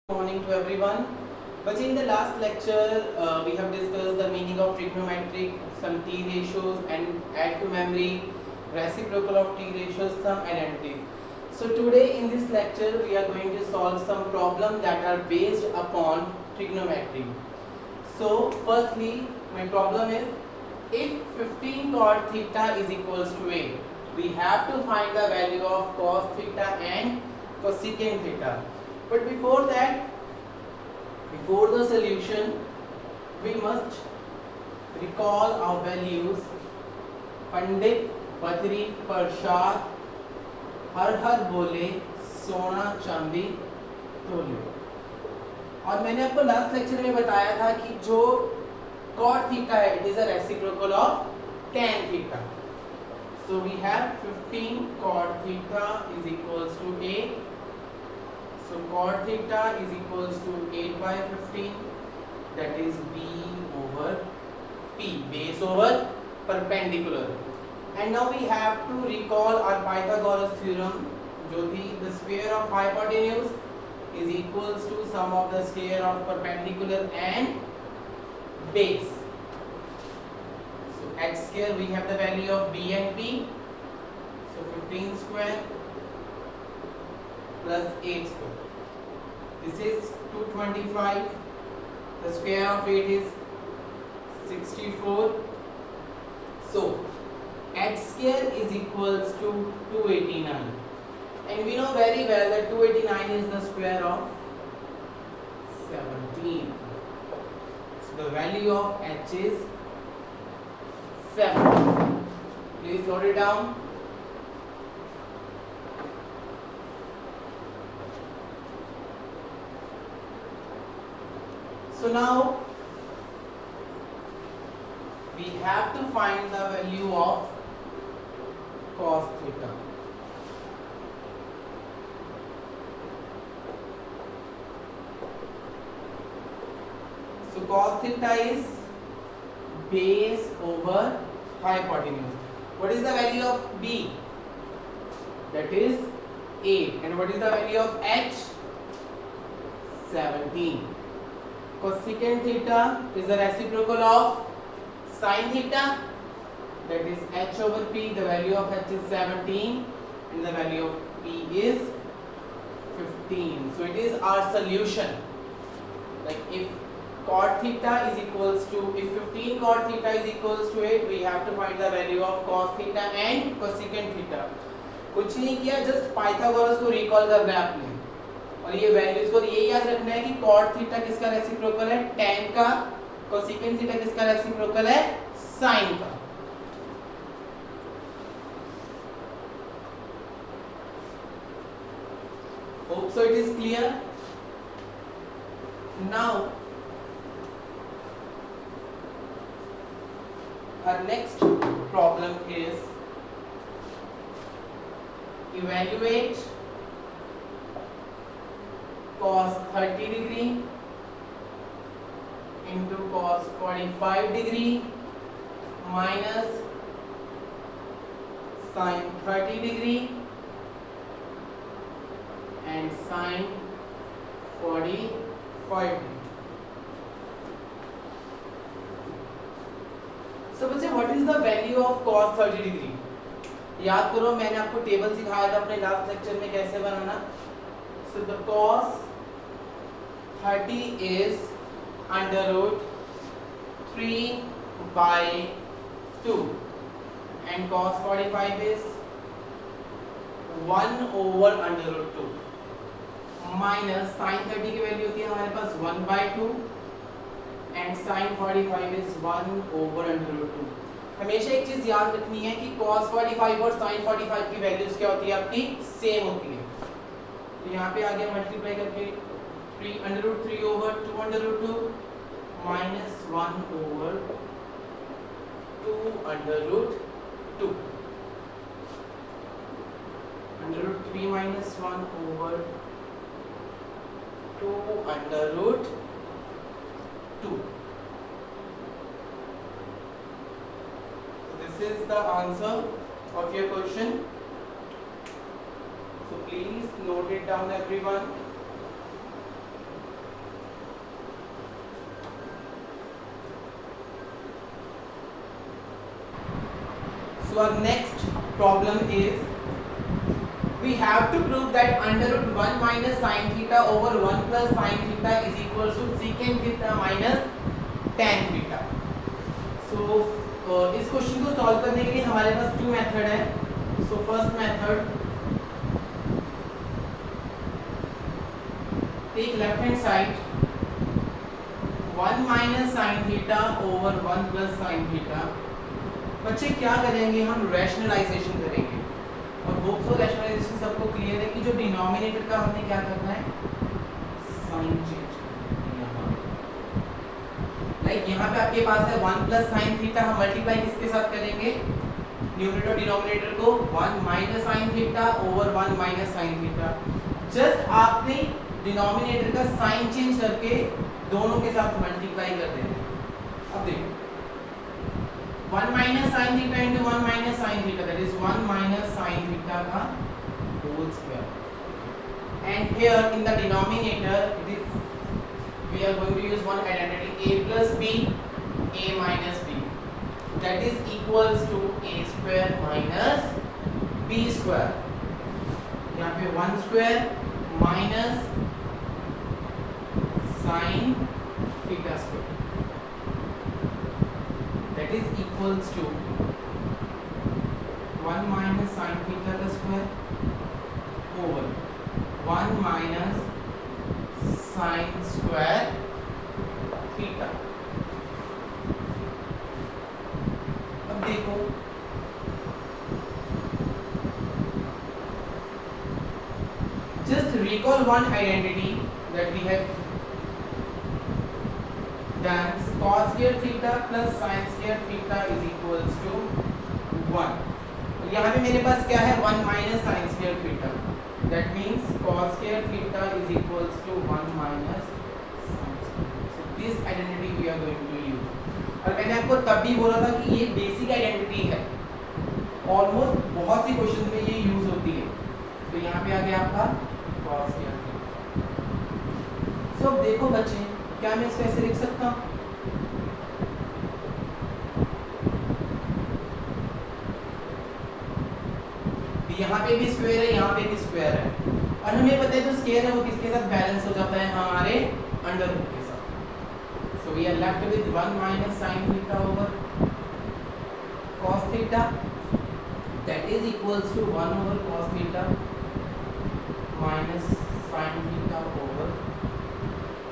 Morning to everyone. But in the last lecture, we have discussed the meaning of trigonometric, some t ratios, and add to memory, reciprocal of t ratios, some identities. So today in this lecture, we are going to solve some problems that are based upon trigonometry. So firstly, my problem is if 15 cot theta is equals to 8, we have to find the value of cos theta and cosecant theta. But before that, before the solution, we must recall our values. Pandit Badri Prasad हर हर बोले सोना चांदी तोले। और मैंने आपको last lecture में बताया था कि जो cot theta है, it is a reciprocal of tan theta. So we have 15 cot theta is equals to 8. So cot theta is equals to 8 by 15, that is b over p, base over perpendicular. And now we have to recall our Pythagoras theorem, जो थी the square of hypotenuse is equals to sum of the square of perpendicular and base. So x square, we have the value of b and p, so 15 square plus 8 square. This is 225. The square of 8 is 64. So x square is equals to 289. And we know very well that 289 is the square of 17. So the value of h is 7. Please note it down. So now we have to find the value of cos theta. So cos theta is base over hypotenuse. What is the value of b? That is 8. And what is the value of h? 17. Cosecant theta is the reciprocal of sin theta, that is h over p. The value of h is 17 and the value of p is 15. So it is our solution. Like if cot theta is equals to, if 15 cot theta is equals to 8, we have to find the value of cos theta and cosecant theta. कुछ नहीं किया, just Pythagoras को recall करना है आपने, और ये values को ये याद रखना है कि cot थीटा किसका रेसिप्रोकल है, tan का, cosecant थीटा किसका रेसिप्रोकल है, sin का. Hope so it is clear. Now our next problem is evaluate cos 30 degree into cos 45 degree minus sin 30 degree and sin 45 degree. So बच्चे, what is the value of cos 30 degree? याद करो, मैंने आपको table सिखाया था अपने last lecture में कैसे बनाना. So the cos 30 is under root 3 by 2 and cos 45 is 1 over under root 2 minus sin 30 की वैल्यू होती है हमारे पास 1 by 2 and sin 45 is 1 over under root 2. हमेशा एक चीज याद रखनी है कि cos 45 और sin 45 की वैल्यूज क्या होती है, आपकी सेम होती है. तो यहाँ पे आगे मल्टीप्लाई करके 3 under root 3 over 2 under root 2 minus 1 over 2 under root 2. Under root 3 minus 1 over 2 under root 2. So this is the answer of your question. So please note it down everyone. So our next problem is we have to prove that under root 1 minus sin theta over 1 plus sin theta is equals to secant theta minus tan theta. So इस question को solve करने के लिए हमारे पास to method है. So first method, take left hand side 1 minus sin theta over 1 plus sin theta. बच्चे क्या करेंगे, हम रैशनलाइजेशन करेंगे और होप सो रैशनलाइजेशन सबको क्लियर है कि जो डिनोमिनेटर का हमने क्या करना है, साइन चेंज यहाँ. लाइक यहाँ पे आपके पास है 1 प्लस साइन थीटा, हम मल्टीप्लाई किसके साथ करेंगे, न्यूमरेटर डिनोमिनेटर को 1 minus sine theta over 1 minus sine theta. Just आपने डिनोमिनेटर का साइन चेंज करके दोनों के साथ मल्टीप्लाई कर देना है. अब देखो 1 minus sin theta into 1 minus sin theta, that is 1 minus sin theta का whole square. And here in the denominator it is, we are going to use one identity, a plus b, a minus b, that is equals to a square minus b square. यहाँ पे 1 square minus sin theta square, that is equals to 1 minus sin theta का square over 1 minus sin square theta. अब देखो just recall one identity that we have done. Cos square theta plus sin square theta is equals to 1. यहाँ पे मेरे पास क्या है, 1 minus sin square theta, that means cos square theta is equals to 1 minus sin square. So this identity we are going to use. और मैंने आपको तब भी बोला था कि ये बेसिक आइडेंटिटी है, ऑलमोस्ट बहुत सी क्वेश्चन में ये यूज होती है. तो यहाँ पे आ गया आपका cos square theta. So देखो बच्चे, क्या मैं इसको ऐसे लिख सकता हूँ, यहाँ पे भी स्क्वायर है, यहाँ पे भी स्क्वायर है, और हमें पता है जो स्क्वायर है वो किसके साथ बैलेंस हो जाता है, हमारे अंडर रूट के साथ. So we are left with 1 minus sin theta over cos theta, that is equals to 1 over cos theta minus sin theta over,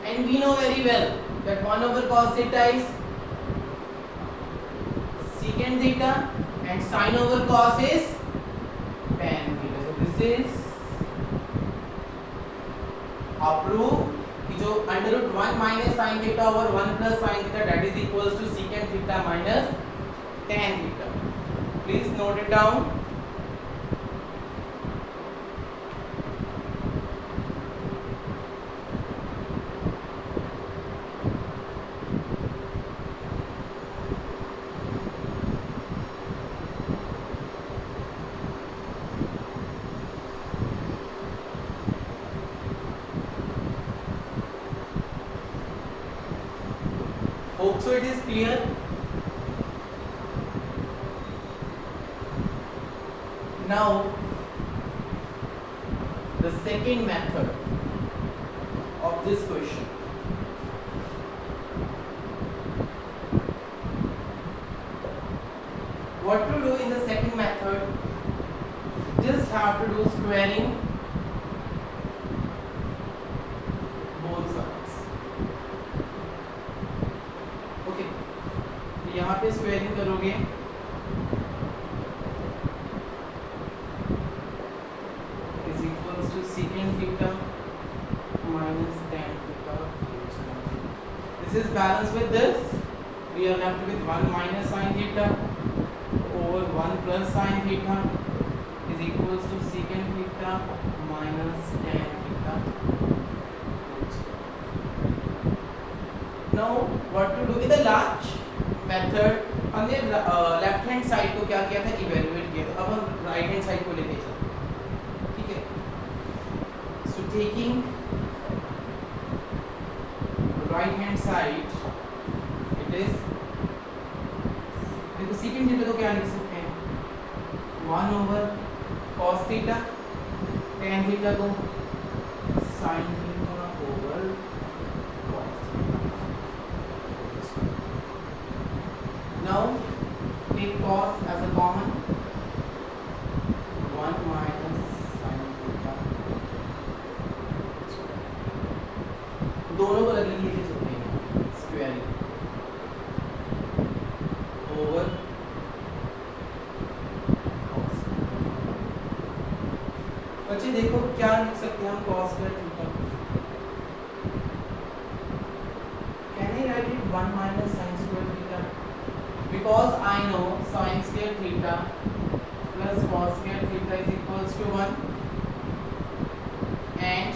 and we know very well that 1 over cos theta is secant theta and sin over cos is tan theta. So this is approved कि जो under root 1 minus sin theta over 1 plus sin theta, that is equals to secant theta minus tan theta. Please note it down. Hope so it is clear. Now the second method of this question. What to do in the second method? Just have to do squaring both sides. Okay, यहाँ पे squaring करोगे is equals to secant theta minus tan theta. This is balanced with this. We are left with 1 minus sin theta over 1 plus sin theta is equals to secant theta minus tan theta. Now what to do in the last method? हमने left hand side को क्या किया था, evaluate किया था. अब हम right hand side को लेके चलते हैं. ठीक है, so taking right hand side, it is, देखो सेकंड थीटा को क्या लिख सकते हैं, 1 over cos theta, tan theta को sin theta over cos theta. Now take cos as a common, 1 minus sin theta. दोनों को अलग लेके चलते हैं, स्क्वायरिंग ओवर cos. बच्चे देखो क्या लिख सकते हैं हम cos square theta. Can I write it 1 minus sin square theta? Because I know sin square theta plus cos square theta is equals to 1 and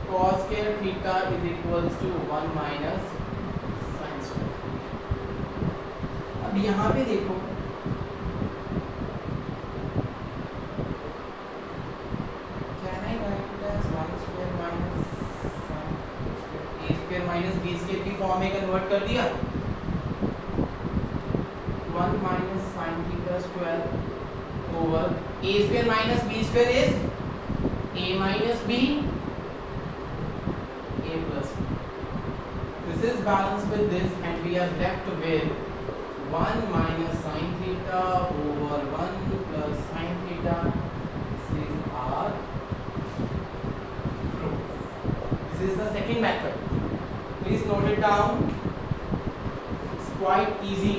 cos square theta is equals to 1 minus sin square. अब यहाँ पे देखो can I write it as 1 square minus sin square, a square minus b square की form में convert कर दिया. 1 minus sin theta square over a square minus b square is a minus b, a plus b. This is balanced with this and we are left with 1 minus sin theta over 1 plus sin theta. This is our proof. This is the second method. Please note it down. It's quite easy.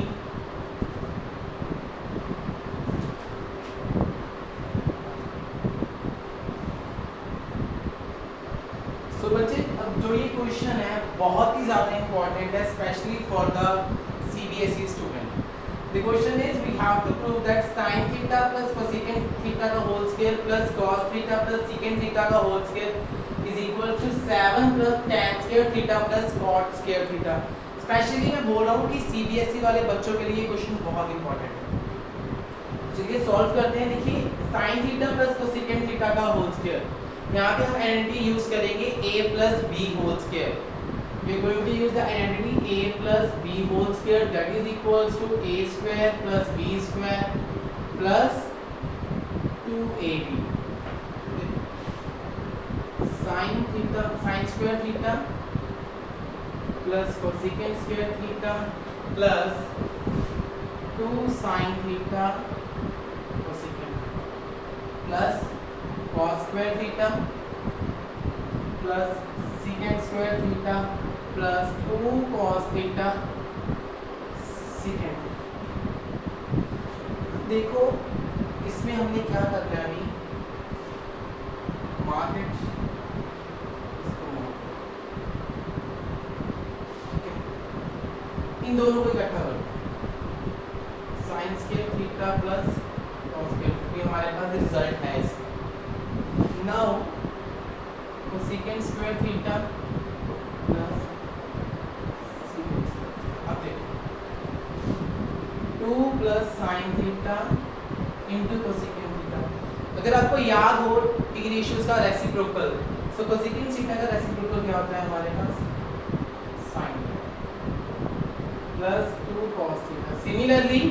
So बच्चे अब जो ये question है बहुत ही ज़्यादा important है, specially for the CBSE student. The question is we have to prove that sin theta plus cosecant theta का whole square plus cos theta plus secant theta का whole square is equal to 7 plus tan square theta plus cot square theta. Specially मैं बोल रहा हूँ कि CBSE वाले बच्चों के लिए ये क्वेश्चन बहुत इंपॉर्टेंट है. चलिए सॉल्व करते हैं. देखिए sin theta plus cosecant theta का whole square, यहाँ पे हम आइडेंटिटी यूज करेंगे a plus b whole square. We are going to use the identity a plus b whole square, that is equals to a square plus b square plus 2ab. Sin theta, sin square theta plus cosecant square theta plus 2 sin theta cosecant plus cos square theta plus secant square theta plus 2 cos theta secant. देखो इसमें हमने क्या करना है अभी, market इसको ठीक है, इन दोनों को इकट्ठा करो. sin square theta plus cos square, ये हमारे पास रिजल्ट है इसका. Now cosecant square theta plus secant square. अब देखो 2 plus sin theta into cosecant theta. अगर आपको याद हो टी रेशियोज का रेसिप्रोकल, सो cosecant थीटा का रेसिप्रोकल क्या होता है हमारे पास, sin plus 2 cos theta. Similarly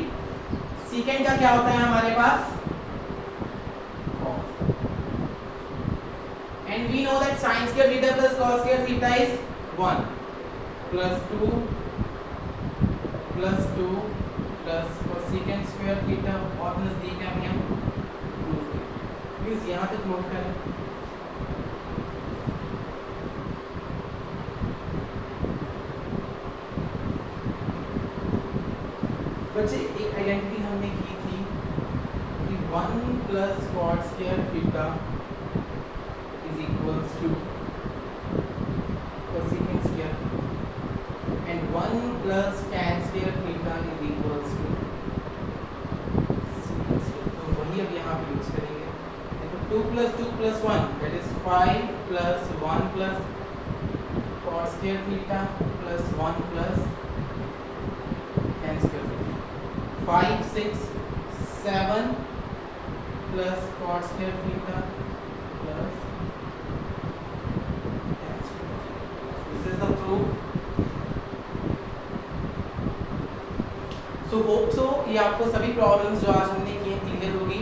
secant का क्या होता है हमारे पास, and we know that sin square theta plus cos square theta is 1 plus 2 plus cosecant square theta और नजदीक है हम प्लीज यहाँ तक नोट करें. बच्चे एक आइडेंटिटी हमने की थी कि 1 plus cot square theta is equals to cosecant square and 1 plus tan square theta is equals to secant square. तो वही अब यहाँ पे यूज करेंगे. देखो 2 plus 2 plus 1 that is 5 plus 1 plus cot square theta plus 1 plus tan square theta. 5 6 7 plus cot square theta plus tan square theta. This is the proof. So hope so ये आपको सभी प्रॉब्लम्स जो आज हमने किए clear होगी.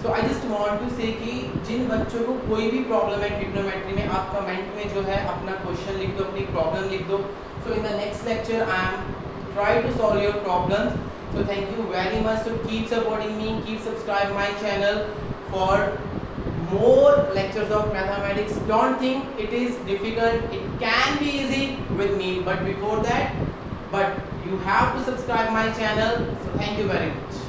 सो I just want to से कि जिन बच्चों को कोई भी प्रॉब्लम है ट्रिग्नोमेट्री में, आप कमेंट में जो है अपना क्वेश्चन लिख दो, अपनी प्रॉब्लम लिख दो. So in the next lecture I am try to solve your problems. So thank you very much. So keep supporting me, keep subscribe my channel for more lectures of mathematics. Don't think it is difficult, it can be easy with me, but before that, but you have to subscribe my channel. So thank you very much.